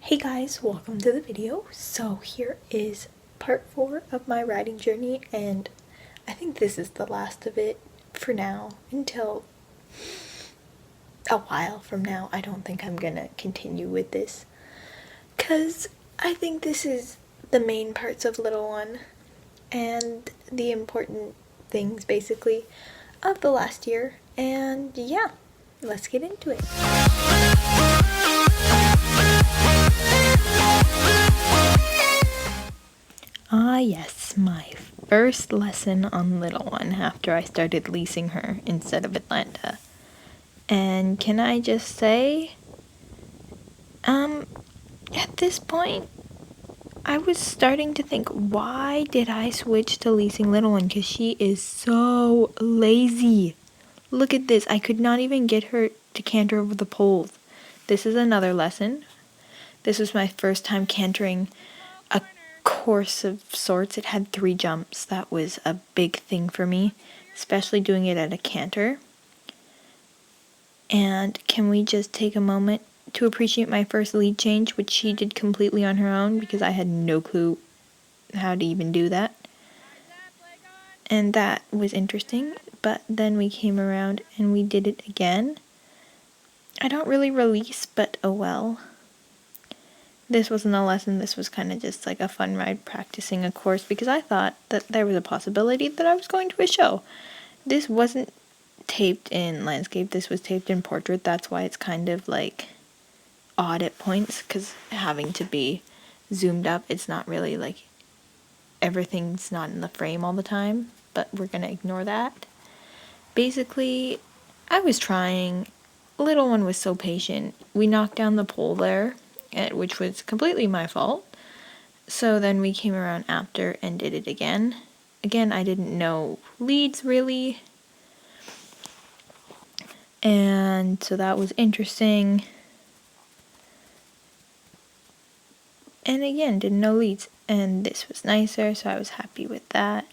Hey guys, welcome to the video. So here is part 4 of my riding journey, and I think this is the last of it for now until a while from now. I don't think I'm gonna continue with this because I think this is the main parts of Little One and the important things basically of the last year. And yeah, let's get into it. Ah yes, my first lesson on Little One after I started leasing her instead of Atlanta. And can I just say, at this point, I was starting to think, why did I switch to leasing Little One? Because she is so lazy. Look at this, I could not even get her to canter over the poles. This is another lesson. This was my first time cantering a course of sorts. It had 3 jumps. That was a big thing for me, especially doing it at a canter. And can we just take a moment to appreciate my first lead change, which she did completely on her own because I had no clue how to even do that. And that was interesting, but then we came around and we did it again. I don't really release, but oh well. This wasn't a lesson, this was kind of just like a fun ride practicing a course because I thought that there was a possibility that I was going to a show. This wasn't taped in landscape, this was taped in portrait. That's why it's kind of like odd at points because having to be zoomed up, it's not really like everything's not in the frame all the time, but we're gonna ignore that. Basically, I was trying. Little One was so patient. We knocked down the pole there, which was completely my fault. So then we came around after and did it again. Again, I didn't know leads really. And so that was interesting. And again, didn't know leads. And this was nicer, so I was happy with that.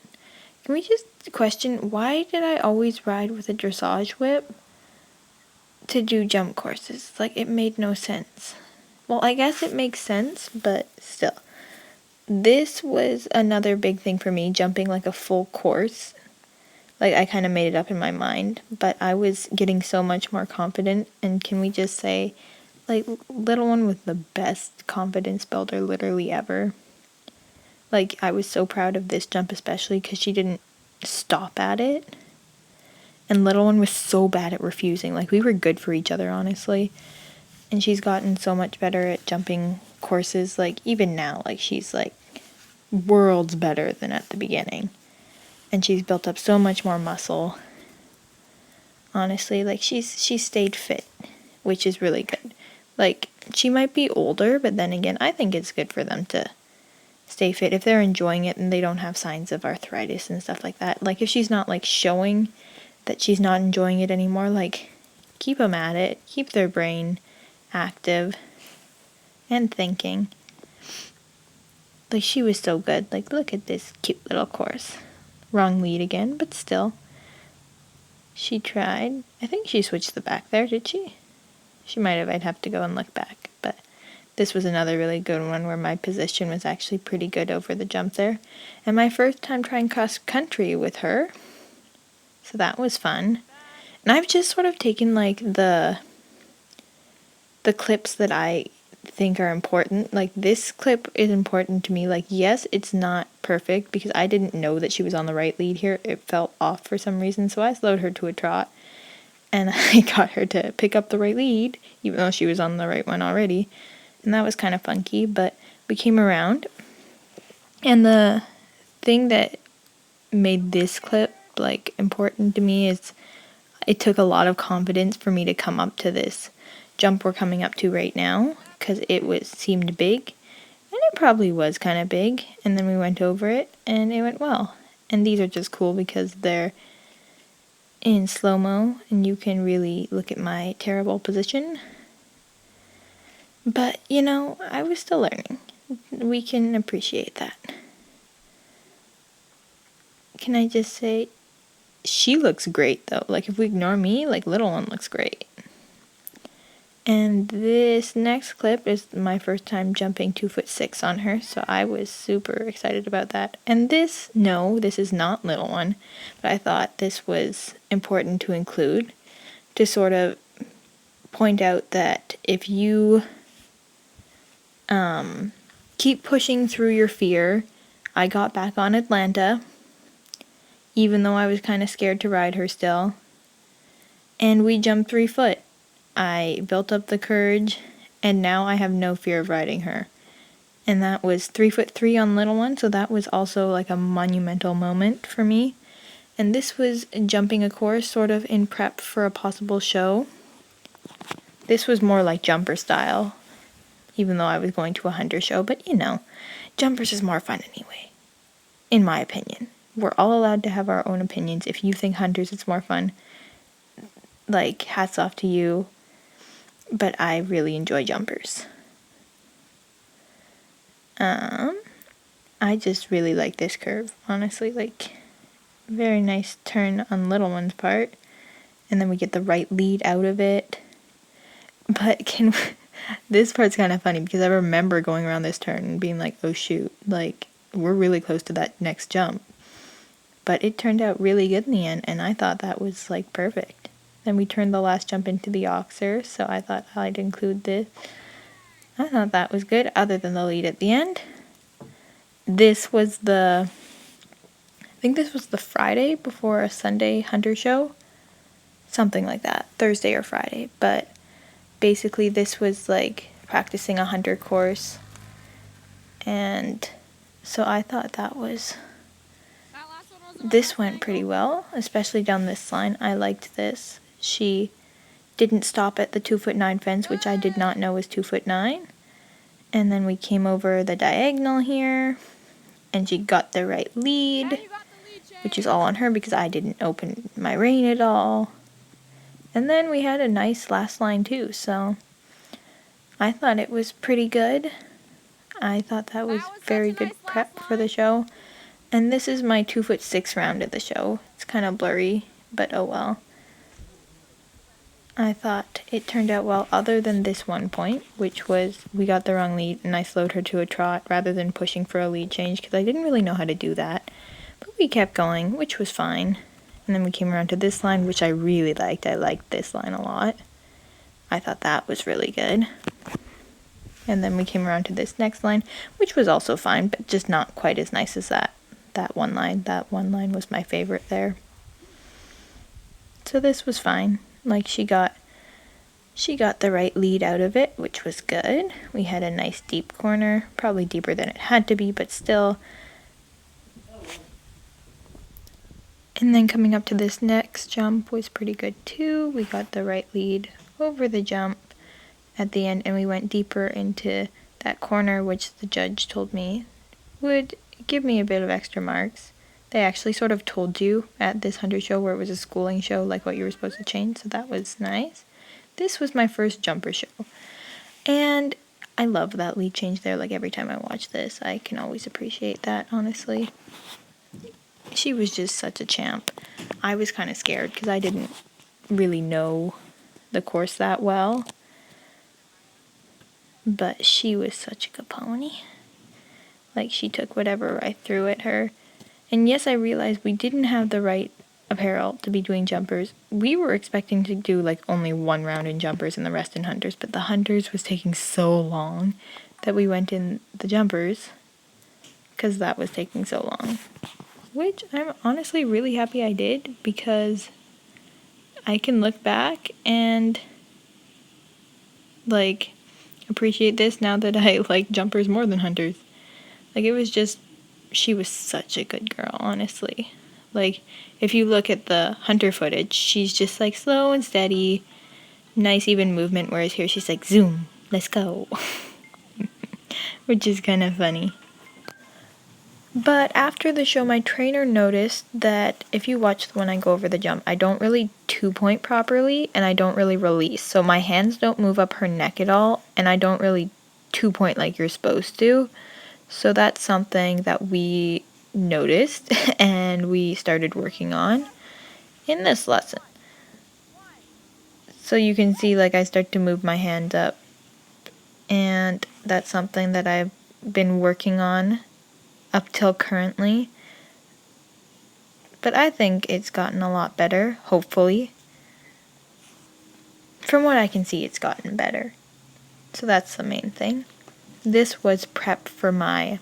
Can we just question, why did I always ride with a dressage whip to do jump courses? Like, it made no sense. Well, I guess it makes sense, but still. This was another big thing for me, jumping like a full course. Like, I kind of made it up in my mind, but I was getting so much more confident. And can we just say, like, Little One was the best confidence builder literally ever. Like, I was so proud of this jump especially because she didn't stop at it. And Little One was so bad at refusing. Like, we were good for each other, honestly. And she's gotten so much better at jumping courses. Like, even now, like, she's, like, worlds better than at the beginning. And she's built up so much more muscle. Honestly, like, she's stayed fit, which is really good. Like, she might be older, but then again, I think it's good for them to stay fit if they're enjoying it and they don't have signs of arthritis and stuff like that. Like, if she's not, like, showing that she's not enjoying it anymore, like, keep them at it. Keep their brain active and thinking. Like, she was so good. Like, look at this cute little course. Wrong lead again, but still. She tried. I think she switched the back there, did she? She might have. I'd have to go and look back. But this was another really good one where my position was actually pretty good over the jump there. And my first time trying cross country with her. So that was fun. And I've just sort of taken like the clips that I think are important. Like, this clip is important to me. Like, yes, it's not perfect because I didn't know that she was on the right lead here. It felt off for some reason, so I slowed her to a trot and I got her to pick up the right lead even though she was on the right one already. And that was kind of funky, but we came around. And the thing that made this clip like important to me is it took a lot of confidence for me to come up to this jump we're coming up to right now, because it seemed big, and it probably was kind of big, and then we went over it and it went well. And these are just cool because they're in slow-mo and you can really look at my terrible position. But you know, I was still learning. We can appreciate that. Can I just say, she looks great though. Like, if we ignore me, like, Little One looks great. And this next clip is my first time jumping 2'6" on her, so I was super excited about that. And this is not little one, but I thought this was important to include to sort of point out that if you keep pushing through your fear, I got back on Atlanta, even though I was kind of scared to ride her still, and we jumped 3 foot. I built up the courage, and now I have no fear of riding her. And that was 3'3" on little one, so that was also like a monumental moment for me. And this was jumping a course sort of in prep for a possible show. This was more like jumper style, even though I was going to a hunter show, but you know, jumpers is more fun anyway, in my opinion. We're all allowed to have our own opinions. If you think hunters is more fun, like, hats off to you, but I really enjoy jumpers. I just really like this curve, honestly, like, very nice turn on little one's part, and then we get the right lead out of it. But this part's kind of funny because I remember going around this turn and being like, oh shoot, like, we're really close to that next jump. But it turned out really good in the end, and I thought that was like perfect. Then we turned the last jump into the oxer, so I thought I'd include this. I thought that was good, other than the lead at the end. This was I think this was the Friday before a Sunday hunter show. Something like that, Thursday or Friday. But basically this was like practicing a hunter course. And so I thought this went pretty well, especially down this line. I liked this. She didn't stop at the 2'9" fence, which I did not know was 2'9". And then we came over the diagonal here, and she got the right lead, which is all on her because I didn't open my rein at all. And then we had a nice last line too, so I thought it was pretty good. I thought that was very good prep for the show. And this is my 2'6" round of the show. It's kind of blurry, but oh well. I thought it turned out well, other than this one point, which was we got the wrong lead and I slowed her to a trot rather than pushing for a lead change because I didn't really know how to do that. But we kept going, which was fine. And then we came around to this line, which I really liked. I liked this line a lot. I thought that was really good. And then we came around to this next line, which was also fine, but just not quite as nice as that one line. That one line was my favorite there. So this was fine. Like, she got the right lead out of it, which was good. We had a nice deep corner, probably deeper than it had to be, but still. And then coming up to this next jump was pretty good too. We got the right lead over the jump at the end, and we went deeper into that corner, which the judge told me would give me a bit of extra marks. They actually sort of told you at this hunter show where it was a schooling show, like what you were supposed to change, so that was nice. This was my first jumper show, and I love that lead change there. Like, every time I watch this, I can always appreciate that, honestly. She was just such a champ. I was kind of scared because I didn't really know the course that well, but she was such a good pony. Like, she took whatever I threw at her. And yes, I realized we didn't have the right apparel to be doing jumpers. We were expecting to do like only one round in jumpers and the rest in hunters, but the hunters was taking so long that we went in the jumpers because that was taking so long. Which I'm honestly really happy I did, because I can look back and like appreciate this now that I like jumpers more than hunters. Like, it was just, she was such a good girl, honestly. Like, if you look at the hunter footage, she's just like slow and steady, nice even movement, whereas here she's like, zoom, let's go. Which is kind of funny. But after the show, my trainer noticed that if you watch when I go over the jump, I don't really 2-point properly, and I don't really release. So my hands don't move up her neck at all, and I don't really 2-point like you're supposed to. So that's something that we noticed and we started working on in this lesson. So you can see like I start to move my hand up, and that's something that I've been working on up till currently. But I think it's gotten a lot better, hopefully. From what I can see, it's gotten better. So that's the main thing. This was prep for my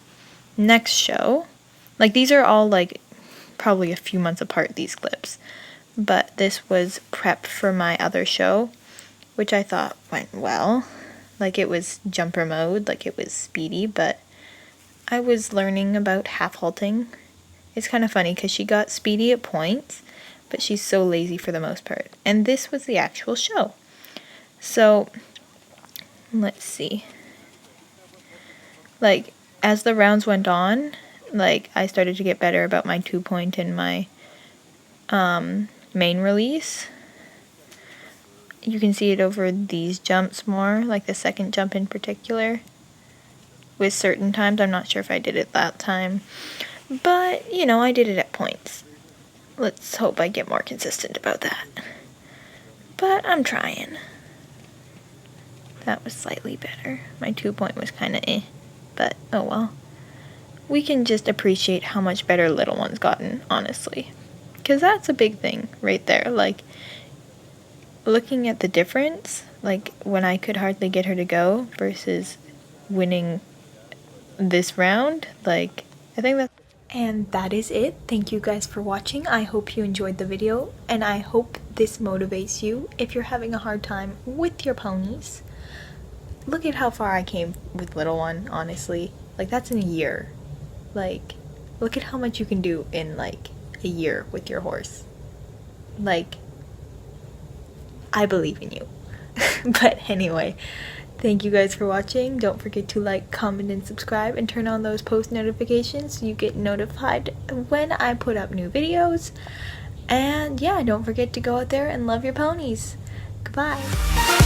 next show. Like, these are all like probably a few months apart, these clips. But this was prep for my other show, which I thought went well. Like, it was jumper mode, like it was speedy, but I was learning about half halting. It's kind of funny because she got speedy at points, but she's so lazy for the most part. And this was the actual show. So, let's see. Like, as the rounds went on, like, I started to get better about my 2-point and my main release. You can see it over these jumps more, like the second jump in particular. With certain times, I'm not sure if I did it that time. But, you know, I did it at points. Let's hope I get more consistent about that. But I'm trying. That was slightly better. My 2-point was kind of eh. But, oh well. We can just appreciate how much better little one's gotten, honestly. Because that's a big thing right there. Like, looking at the difference, like when I could hardly get her to go versus winning this round, like, I think that. And that is it. Thank you guys for watching. I hope you enjoyed the video, and I hope this motivates you if you're having a hard time with your ponies. Look at how far I came with little one, honestly. Like, that's in a year. Like, look at how much you can do in like a year with your horse. Like, I believe in you. But anyway, thank you guys for watching. Don't forget to like, comment, and subscribe, and turn on those post notifications so you get notified when I put up new videos. And yeah, don't forget to go out there and love your ponies. Goodbye.